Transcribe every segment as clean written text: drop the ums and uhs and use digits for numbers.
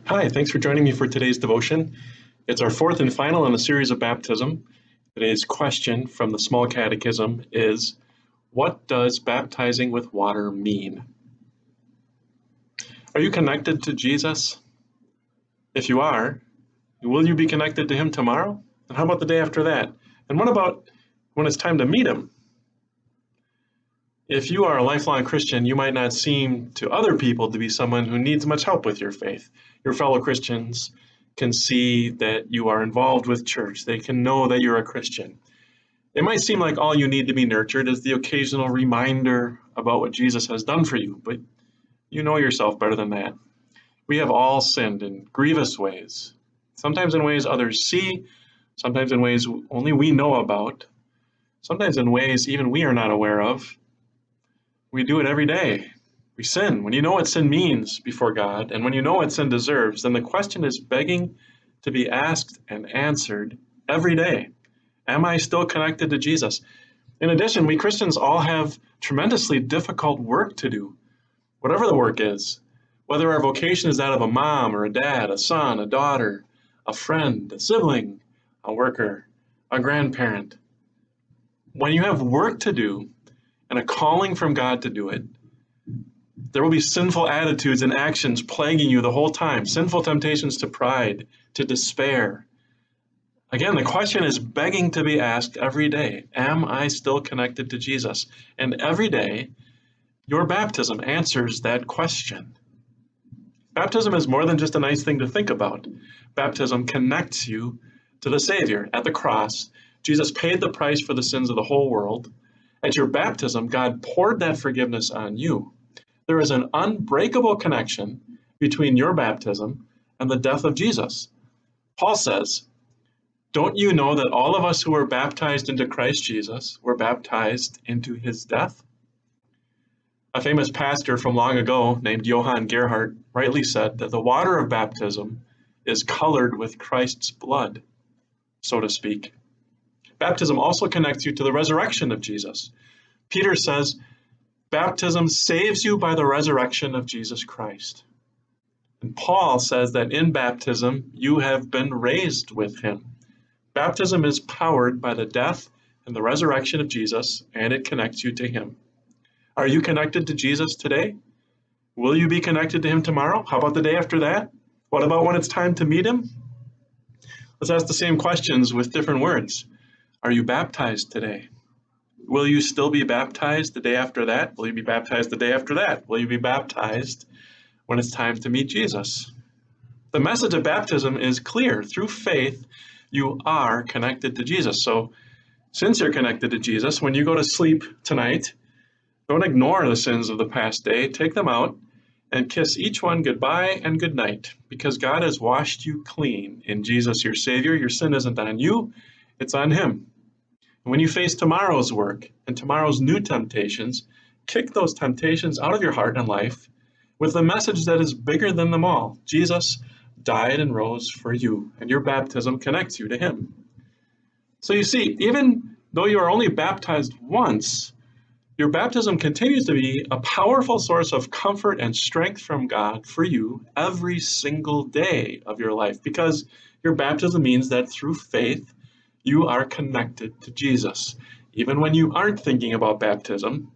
Hi, thanks for joining me for today's devotion. It's our fourth and final in the series of baptism. Today's question from the Small Catechism is, what does baptizing with water mean? Are you connected to Jesus? If you are, will you be connected to him tomorrow? And how about the day after that? And what about when it's time to meet him? If you are a lifelong Christian, you might not seem to other people to be someone who needs much help with your faith. Your fellow Christians can see that you are involved with church. They can know that you're a Christian. It might seem like all you need to be nurtured is the occasional reminder about what Jesus has done for you, but you know yourself better than that. We have all sinned in grievous ways, sometimes in ways others see, sometimes in ways only we know about, sometimes in ways even we are not aware of. We do it every day. We sin. When you know what sin means before God, and when you know what sin deserves, then the question is begging to be asked and answered every day. Am I still connected to Jesus? In addition, we Christians all have tremendously difficult work to do, whatever the work is, whether our vocation is that of a mom or a dad, a son, a daughter, a friend, a sibling, a worker, a grandparent. When you have work to do, and a calling from God to do it, there will be sinful attitudes and actions plaguing you the whole time, sinful temptations to pride, to despair. Again, the question is begging to be asked every day, am I still connected to Jesus? And every day, your baptism answers that question. Baptism is more than just a nice thing to think about. Baptism connects you to the Savior. At the cross, Jesus paid the price for the sins of the whole world. At your baptism, God poured that forgiveness on you. There is an unbreakable connection between your baptism and the death of Jesus. Paul says, don't you know that all of us who were baptized into Christ Jesus were baptized into his death? A famous pastor from long ago named Johann Gerhardt rightly said that the water of baptism is colored with Christ's blood, so to speak. Baptism also connects you to the resurrection of Jesus. Peter says, baptism saves you by the resurrection of Jesus Christ. And Paul says that in baptism, you have been raised with him. Baptism is powered by the death and the resurrection of Jesus, and it connects you to him. Are you connected to Jesus today? Will you be connected to him tomorrow? How about the day after that? What about when it's time to meet him? Let's ask the same questions with different words. Are you baptized today? Will you still be baptized the day after that? Will you be baptized the day after that? Will you be baptized when it's time to meet Jesus? The message of baptism is clear. Through faith, you are connected to Jesus. So since you're connected to Jesus, when you go to sleep tonight, don't ignore the sins of the past day. Take them out and kiss each one goodbye and good night, because God has washed you clean in Jesus, your Savior. Your sin isn't on you, it's on him. And when you face tomorrow's work and tomorrow's new temptations, kick those temptations out of your heart and life with the message that is bigger than them all. Jesus died and rose for you, and your baptism connects you to him. So you see, even though you are only baptized once, your baptism continues to be a powerful source of comfort and strength from God for you every single day of your life, because your baptism means that through faith, you are connected to Jesus. Even when you aren't thinking about baptism,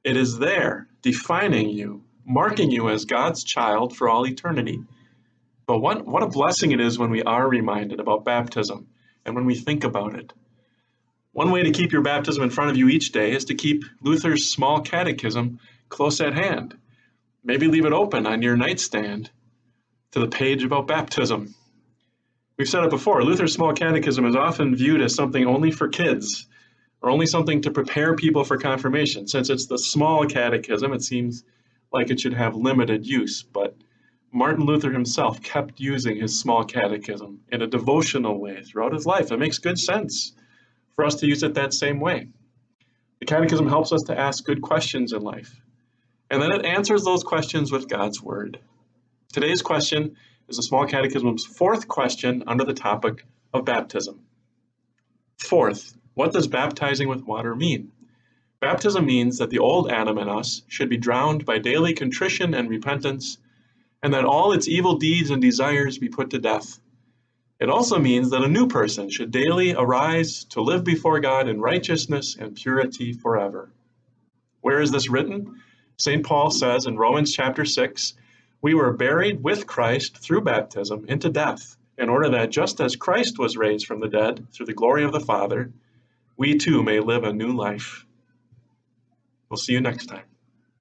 it is there, defining you, marking you as God's child for all eternity. But what a blessing it is when we are reminded about baptism and when we think about it. One way to keep your baptism in front of you each day is to keep Luther's Small Catechism close at hand. Maybe leave it open on your nightstand to the page about baptism. We've said it before, Luther's Small Catechism is often viewed as something only for kids, or only something to prepare people for confirmation. Since it's the Small Catechism, it seems like it should have limited use, but Martin Luther himself kept using his Small Catechism in a devotional way throughout his life. It makes good sense for us to use it that same way. The Catechism helps us to ask good questions in life, and then it answers those questions with God's Word. Today's question is the Small Catechism's fourth question under the topic of baptism. Fourth, what does baptizing with water mean? Baptism means that the old Adam in us should be drowned by daily contrition and repentance, and that all its evil deeds and desires be put to death. It also means that a new person should daily arise to live before God in righteousness and purity forever. Where is this written? St. Paul says in Romans chapter 6, we were buried with Christ through baptism into death, in order that just as Christ was raised from the dead through the glory of the Father, we too may live a new life. We'll see you next time.